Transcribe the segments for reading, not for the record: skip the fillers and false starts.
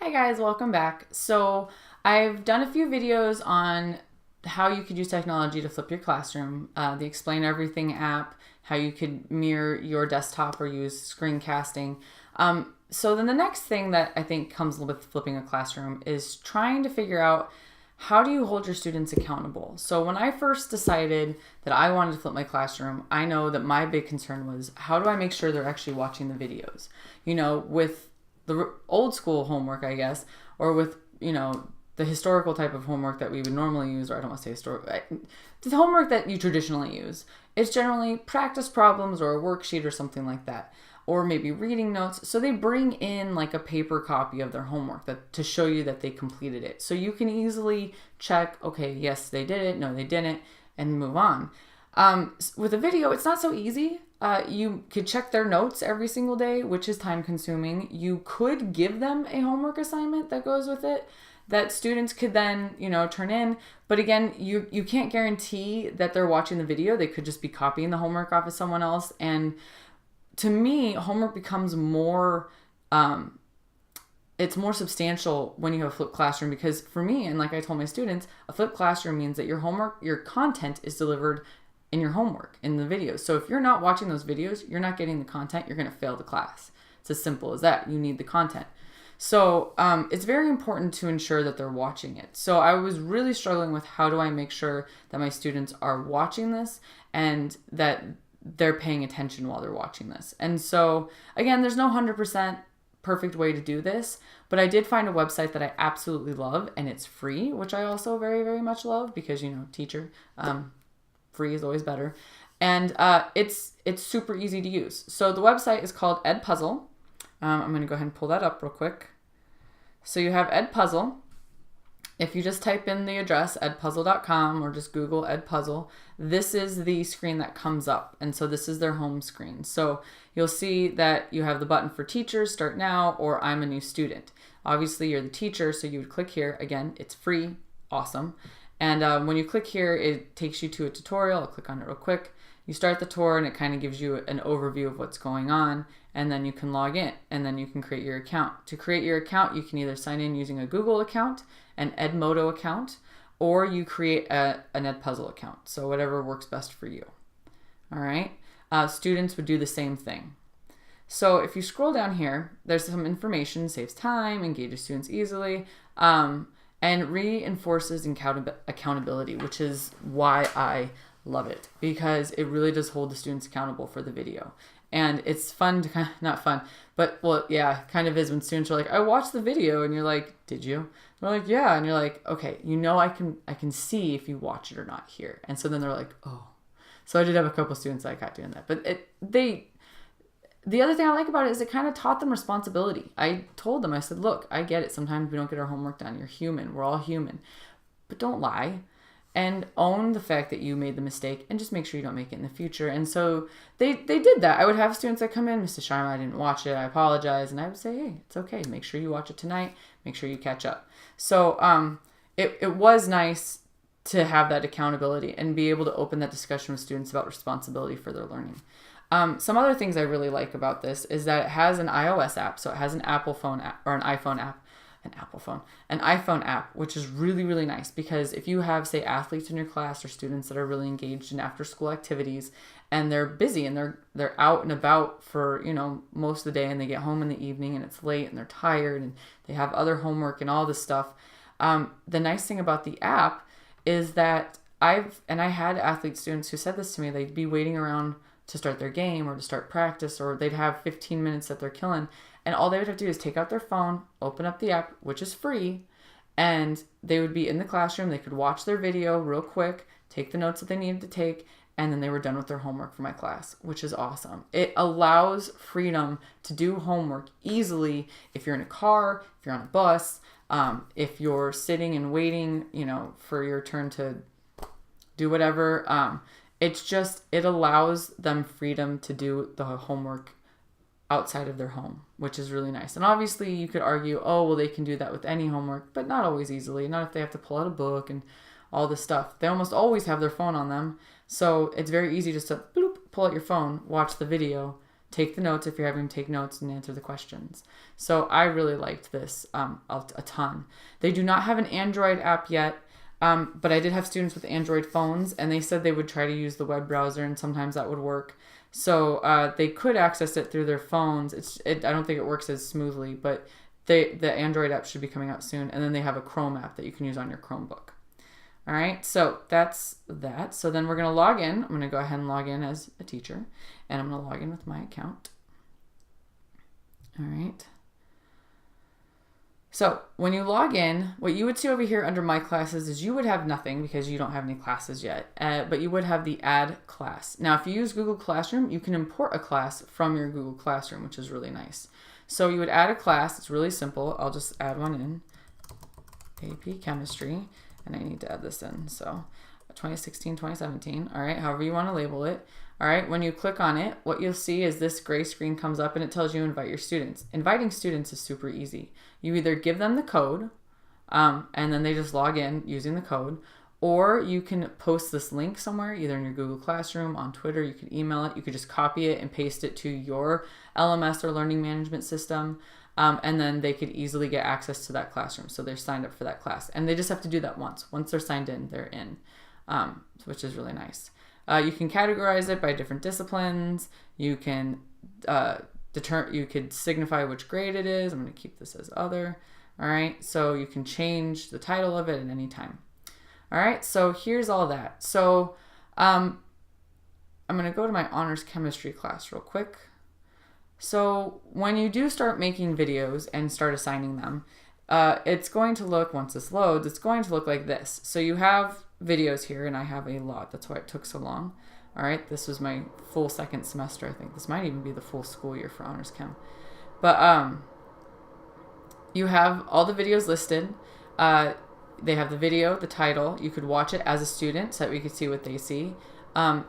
Hi guys, welcome back. So I've done a few videos on how you could use technology to flip your classroom, the Explain Everything app, how you could mirror your desktop or use screencasting. So then the next thing that I think comes with flipping a classroom is trying to figure out how do you hold your students accountable. So when I first decided that I wanted to flip my classroom, I know that my big concern was how do I make sure they're actually watching the videos? You know, with the old school homework, I guess, or with, the historical type of homework that we would normally use, or I don't want to say historical, the homework that you traditionally use, it's generally practice problems or a worksheet or something like that, or maybe reading notes. So they bring in like a paper copy of their homework to show you that they completed it. So you can easily check, okay, yes, they did it, no, they didn't, and move on. With a video, it's not so easy. You could check their notes every single day, which is time consuming. You could give them a homework assignment that goes with it that students could then, turn in. But again, you can't guarantee that they're watching the video. They could just be copying the homework off of someone else. And to me, homework becomes more, it's more substantial when you have a flipped classroom, because for me, and like I told my students, a flipped classroom means that your homework, your content is delivered in your homework, in the videos. So if you're not watching those videos, you're not getting the content, you're going to fail the class. It's as simple as that. You need the content. So it's very important to ensure that they're watching it. So I was really struggling with how do I make sure that my students are watching this and that they're paying attention while they're watching this. And so again, there's no 100% perfect way to do this, but I did find a website that I absolutely love, and it's free, which I also very, very much love because, teacher, free is always better. And it's super easy to use. So the website is called EdPuzzle. I'm going to go ahead and pull that up real quick. So you have EdPuzzle. If you just type in the address, edpuzzle.com, or just Google EdPuzzle, this is the screen that comes up. And so this is their home screen. So you'll see that you have the button for teachers, start now, or I'm a new student. Obviously, you're the teacher, so you would click here. Again, it's free. Awesome. And when you click here, it takes you to a tutorial. I'll click on it real quick. You start the tour, and it kind of gives you an overview of what's going on, and then you can log in, and then you can create your account. To create your account, you can either sign in using a Google account, an Edmodo account, or you create an EdPuzzle account. So whatever works best for you. All right. Students would do the same thing. So if you scroll down here, there's some information, saves time, engages students easily, and reinforces accountability, which is why I love it, because it really does hold the students accountable for the video. And it's fun to not fun, but well, yeah, kind of is when students are like, I watched the video, and you're like, did you? They're like, yeah. And you're like, okay, I can see if you watch it or not here. And so then they're like, oh. So I did have a couple students that I got doing that, but the other thing I like about it is it kind of taught them responsibility. I told them, I said, look, I get it. Sometimes we don't get our homework done. You're human. We're all human. But don't lie. And own the fact that you made the mistake, and just make sure you don't make it in the future. And so they did that. I would have students that come in, Mr. Sharma, I didn't watch it, I apologize. And I would say, hey, it's okay. Make sure you watch it tonight. Make sure you catch up. So it was nice to have that accountability and be able to open that discussion with students about responsibility for their learning. Some other things I really like about this is that it has an iOS app. So it has an Apple phone app, or an iPhone app. An iPhone app, which is really, really nice, because if you have, say, athletes in your class or students that are really engaged in after school activities, and they're busy and they're out and about for, most of the day, and they get home in the evening and it's late and they're tired and they have other homework and all this stuff. The nice thing about the app is that I had athlete students who said this to me, they'd be waiting around to start their game or to start practice, or they'd have 15 minutes that they're killing. And all they would have to do is take out their phone, open up the app, which is free, and they would be in the classroom. They could watch their video real quick, take the notes that they needed to take, and then they were done with their homework for my class, which is awesome. It allows freedom to do homework easily if you're in a car, if you're on a bus, if you're sitting and waiting, for your turn to do whatever. It allows them freedom to do the homework outside of their home, which is really nice. And obviously you could argue, oh, well, they can do that with any homework, but not always easily. Not if they have to pull out a book and all this stuff. They almost always have their phone on them. So it's very easy just to bloop, pull out your phone, watch the video, take the notes if you're having to take notes and answer the questions. So I really liked this a ton. They do not have an Android app yet, but I did have students with Android phones, and they said they would try to use the web browser, and sometimes that would work. So they could access it through their phones. I don't think it works as smoothly, but the Android app should be coming out soon. And then they have a Chrome app that you can use on your Chromebook. All right, so that's that. So then we're going to log in. I'm going to go ahead and log in as a teacher, and I'm going to log in with my account. All right. So when you log in, what you would see over here under My Classes is you would have nothing because you don't have any classes yet, but you would have the Add Class. Now, if you use Google Classroom, you can import a class from your Google Classroom, which is really nice. So you would add a class. It's really simple. I'll just add one in, AP Chemistry. And I need to add this in. So 2016, 2017. All right, however you want to label it. All right, when you click on it, what you'll see is this gray screen comes up and it tells you invite your students. Inviting students is super easy. You either give them the code and then they just log in using the code, or you can post this link somewhere, either in your Google Classroom, on Twitter, you can email it, you could just copy it and paste it to your LMS or learning management system. And then they could easily get access to that classroom. So they're signed up for that class. And they just have to do that once. Once they're signed in, they're in, which is really nice. You can categorize it by different disciplines. You can you could signify which grade it is. I'm going to keep this as other. All right. So you can change the title of it at any time. All right. So here's all that. So I'm going to go to my honors chemistry class real quick. So when you do start making videos and start assigning them, it's going to look, once this loads, it's going to look like this. So you have videos here, and I have a lot. That's why it took so long. All right, this was my full second semester, I think. This might even be the full school year for Honors Chem. But you have all the videos listed. They have the video, the title. You could watch it as a student so that we could see what they see.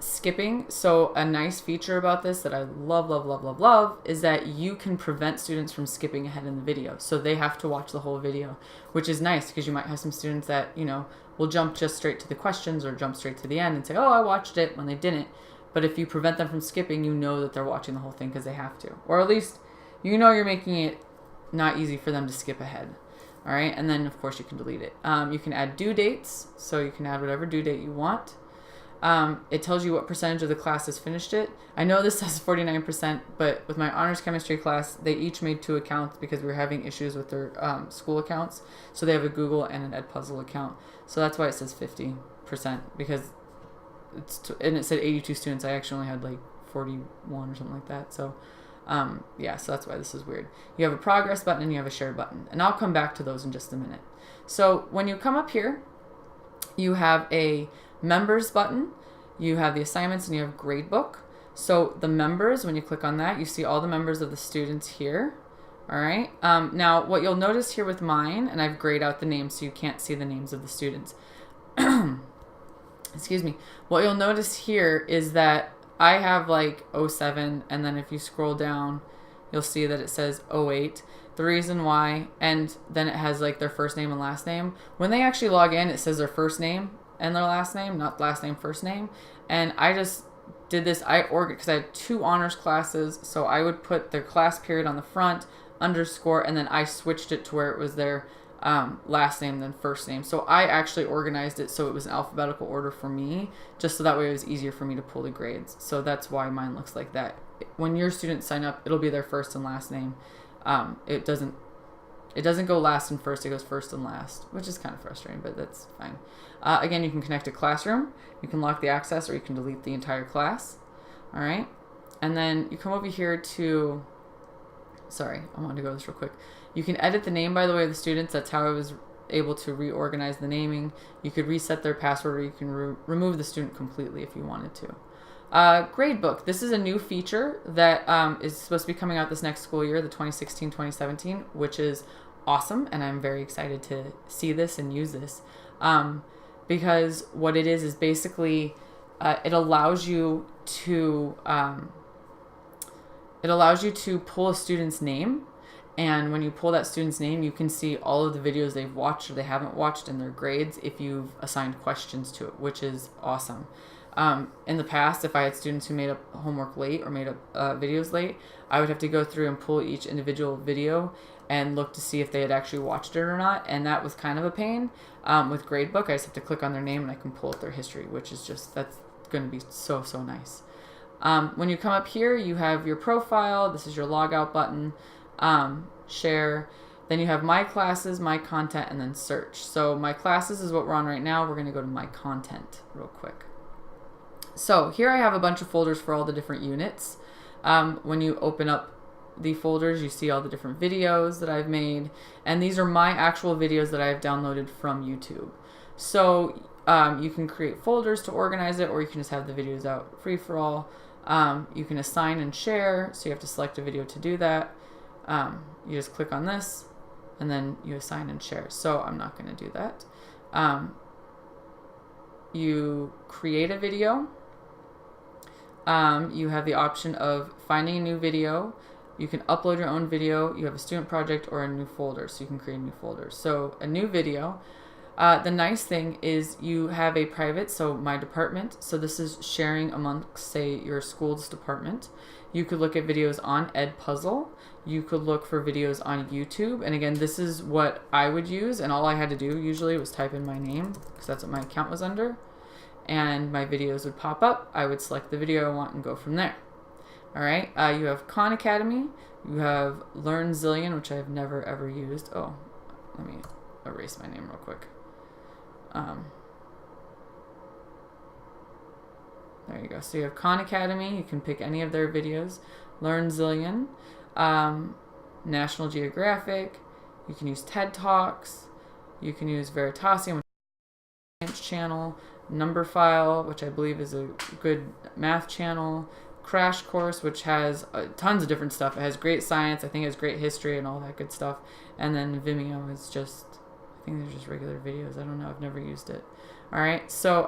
Skipping. So a nice feature about this that I love is that you can prevent students from skipping ahead in the video. So they have to watch the whole video, which is nice because you might have some students that, you know, will jump just straight to the questions or jump straight to the end and say, oh, I watched it, when they didn't. But if you prevent them from skipping, you know that they're watching the whole thing because they have to. Or at least, you know, you're making it not easy for them to skip ahead. All right. And then of course you can delete it. You can add due dates. So you can add whatever due date you want. It tells you what percentage of the class has finished it. I know this says 49%, but with my honors chemistry class, they each made 2 accounts because we were having issues with their school accounts. So they have a Google and an EdPuzzle account. So that's why it says 50%, because and it said 82 students. I actually only had like 41 or something like that. So yeah, so that's why this is weird. You have a progress button and you have a share button, and I'll come back to those in just a minute. So when you come up here, you have a members button, you have the assignments, and you have gradebook. So the members, when you click on that, you see all the members of the students here. All right. Now what you'll notice here with mine, and I've grayed out the names so you can't see the names of the students. Excuse me. What you'll notice here is that I have like 07, and then if you scroll down, you'll see that it says 08. The reason why, and then it has like their first name and last name. When they actually log in, it says their first name and their last name, not last name, first name. And I just did this, because I had 2 honors classes, so I would put their class period on the front, underscore, and then I switched it to where it was their last name, then first name. So I actually organized it so it was in alphabetical order for me, just so that way it was easier for me to pull the grades. So that's why mine looks like that. When your students sign up, it'll be their first and last name. It doesn't go last and first, it goes first and last, which is kind of frustrating, but that's fine. Again, you can connect to Classroom, you can lock the access, or you can delete the entire class. All right. And then you come over here to, sorry, I wanted to go this real quick. You can edit the name, by the way, of the students. That's how I was able to reorganize the naming. You could reset their password, or you can remove the student completely if you wanted to. Gradebook. This is a new feature that is supposed to be coming out this next school year, the 2016-2017, which is awesome, and I'm very excited to see this and use this, because what it is basically it allows you to pull a student's name, and when you pull that student's name, you can see all of the videos they've watched or they haven't watched and their grades if you've assigned questions to it, which is awesome. In the past, if I had students who made up homework late or made up videos late, I would have to go through and pull each individual video and look to see if they had actually watched it or not, and that was kind of a pain. With Gradebook, I just have to click on their name and I can pull up their history, which is just, that's going to be so nice. When you come up here, you have your profile. This is your logout button, share. Then you have my classes, my content, and then search. So my classes is what we're on right now. We're going to go to my content real quick. So here I have a bunch of folders for all the different units. When you open up the folders, you see all the different videos that I've made, and these are my actual videos that I've downloaded from YouTube. So you can create folders to organize it, or you can just have the videos out free for all. You can assign and share, so you have to select a video to do that. You just click on this and then you assign and share. So I'm not going to do that. You create a video. You have the option of finding a new video. You can upload your own video. You have a student project or a new folder, so you can create a new folder. So a new video. The nice thing is you have a private, so my department. So this is sharing amongst, say, your school's department. You could look at videos on EdPuzzle. You could look for videos on YouTube. And again, this is what I would use. And all I had to do usually was type in my name, because that's what my account was under. And my videos would pop up. I would select the video I want and go from there. All right. You have Khan Academy. You have Learn Zillion, which I've never ever used. Oh, let me erase my name real quick. There you go. So you have Khan Academy. You can pick any of their videos. Learn Zillion. National Geographic. You can use TED Talks. You can use Veritasium, which is a science channel. Numberphile, which I believe is a good math channel. Crash Course, which has tons of different stuff. It has great science. I think it has great history and all that good stuff. And then Vimeo is just, I think they're just regular videos. I don't know. I've never used it. All right. So,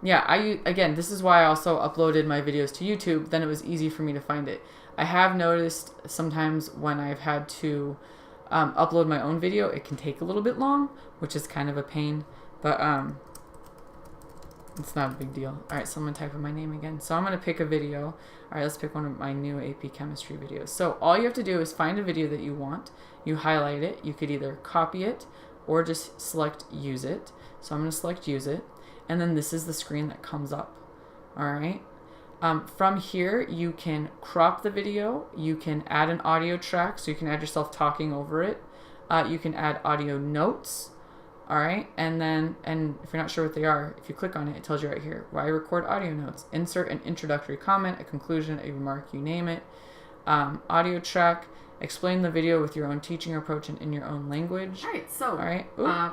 yeah, again, this is why I also uploaded my videos to YouTube. Then it was easy for me to find it. I have noticed sometimes when I've had to upload my own video, it can take a little bit long, which is kind of a pain. But it's not a big deal. All right, so I'm going to type in my name again. So I'm going to pick a video. All right, let's pick one of my new AP Chemistry videos. So all you have to do is find a video that you want. You highlight it. You could either copy it or just select Use It. So I'm going to select Use It. And then this is the screen that comes up. All right. From here, you can crop the video. You can add an audio track, so you can add yourself talking over it. You can add audio notes. All right, and if you're not sure what they are, if you click on it, it tells you right here, why record audio notes. Insert an introductory comment, a conclusion, a remark, you name it. Audio track, explain the video with your own teaching approach and in your own language. All right, so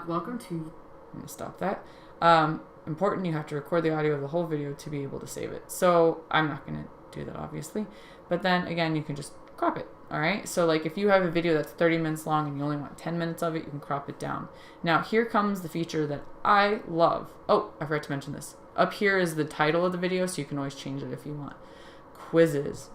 welcome to... I'm going to stop that. Important, you have to record the audio of the whole video to be able to save it. So I'm not going to do that, obviously. But then, again, you can just crop it. All right, so like if you have a video that's 30 minutes long and you only want 10 minutes of it, you can crop it down. Now here comes the feature that I love. Oh, I forgot to mention this. Up here is the title of the video, so you can always change it if you want. Quizzes.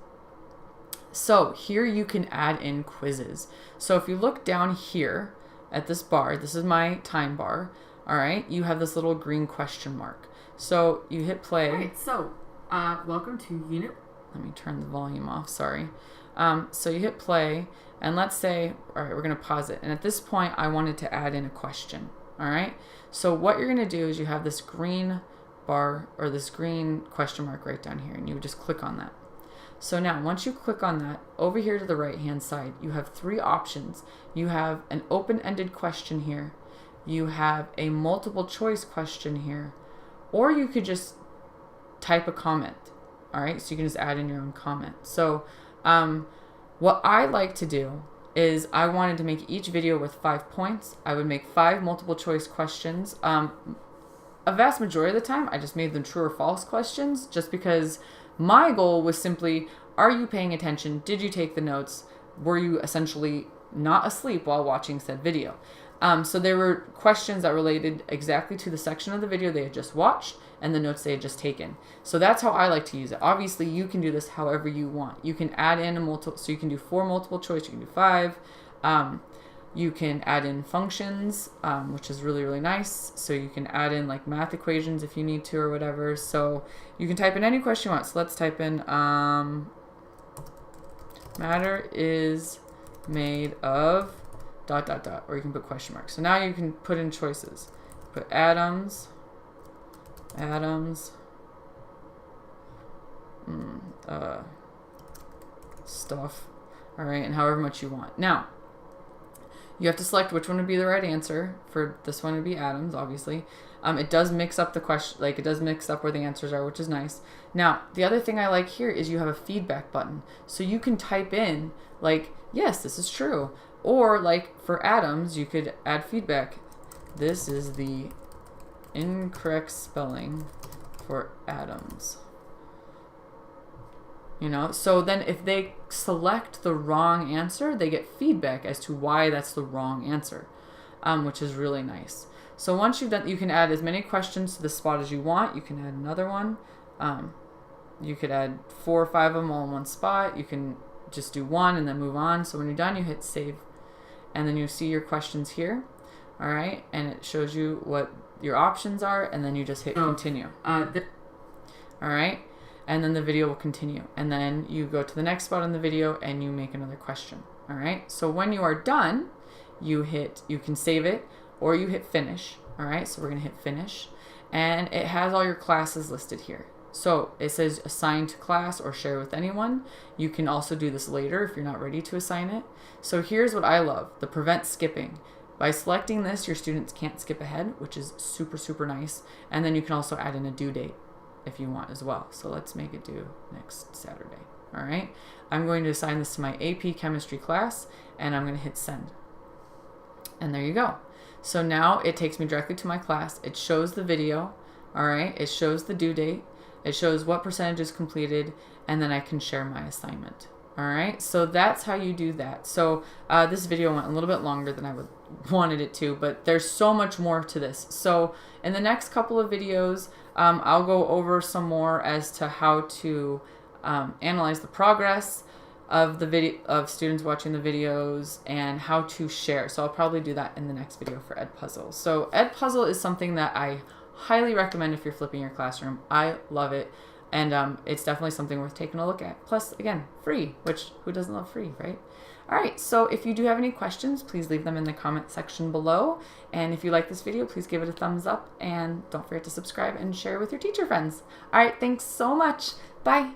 So here you can add in quizzes. So if you look down here at this bar, this is my time bar. All right, you have this little green question mark. So you hit play. All right, so welcome to unit. Let me turn the volume off, sorry. So you hit play, and let's say, all right, we're going to pause it. And at this point, I wanted to add in a question. All right. So what you're going to do is you have this green bar or this green question mark right down here, and you would just click on that. So now, once you click on that, over here to the right-hand side, you have three options. You have an open-ended question here. You have a multiple choice question here, or you could just type a comment. All right. So you can just add in your own comment. So, what I like to do is I wanted to make each video with 5 points. I would make 5 multiple choice questions. A vast majority of the time, I just made them true or false questions just because my goal was simply, are you paying attention? Did you take the notes? Were you essentially not asleep while watching said video? So there were questions that related exactly to the section of the video they had just watched and the notes they had just taken. So that's how I like to use it. Obviously, you can do this however you want. You can add in a multiple, so you can do 4 multiple choice, you can do 5. You can add in functions, which is really, really nice. So you can add in like math equations if you need to or whatever. So you can type in any question you want. So let's type in matter is made of ... or you can put question marks. So now you can put in choices. Put atoms, stuff, all right, and however much you want. Now, you have to select which one would be the right answer. For this one, would be atoms, obviously. It does mix up the question, like it does mix up where the answers are, which is nice. Now, the other thing I like here is you have a feedback button. So you can type in like, yes, this is true. Or like for atoms, you could add feedback. This is the incorrect spelling for atoms. You know, so then if they select the wrong answer, they get feedback as to why that's the wrong answer, which is really nice. So once you've done, you can add as many questions to the spot as you want. You can add another one. You could add 4 or 5 of them all in one spot. You can just do one and then move on. So when you're done, you hit save. And then you see your questions here. All right. And it shows you what your options are. And then you just hit continue. All right. And then the video will continue. And then you go to the next spot in the video and you make another question. All right. So when you are done, you can save it or you hit finish. All right. So we're going to hit finish. And it has all your classes listed here. So it says assign to class or share with anyone. You can also do this later if you're not ready to assign it. So here's what I love, the prevent skipping. By selecting this, your students can't skip ahead, which is super, super nice. And then you can also add in a due date if you want as well. So let's make it due next Saturday. All right. I'm going to assign this to my AP chemistry class and I'm going to hit send. And there you go. So now it takes me directly to my class. It shows the video. All right. It shows the due date. It shows what percentage is completed, and then I can share my assignment. All right, so that's how you do that. So this video went a little bit longer than I wanted it to, but there's so much more to this. So in the next couple of videos, I'll go over some more as to how to analyze the progress of the students watching the videos and how to share. So I'll probably do that in the next video for EdPuzzle. So EdPuzzle is something that I highly recommend if you're flipping your classroom. I love it. And it's definitely something worth taking a look at. Plus, again, free, which who doesn't love free, right? All right, so if you do have any questions, please leave them in the comment section below. And if you like this video, please give it a thumbs up. And don't forget to subscribe and share with your teacher friends. All right, thanks so much. Bye.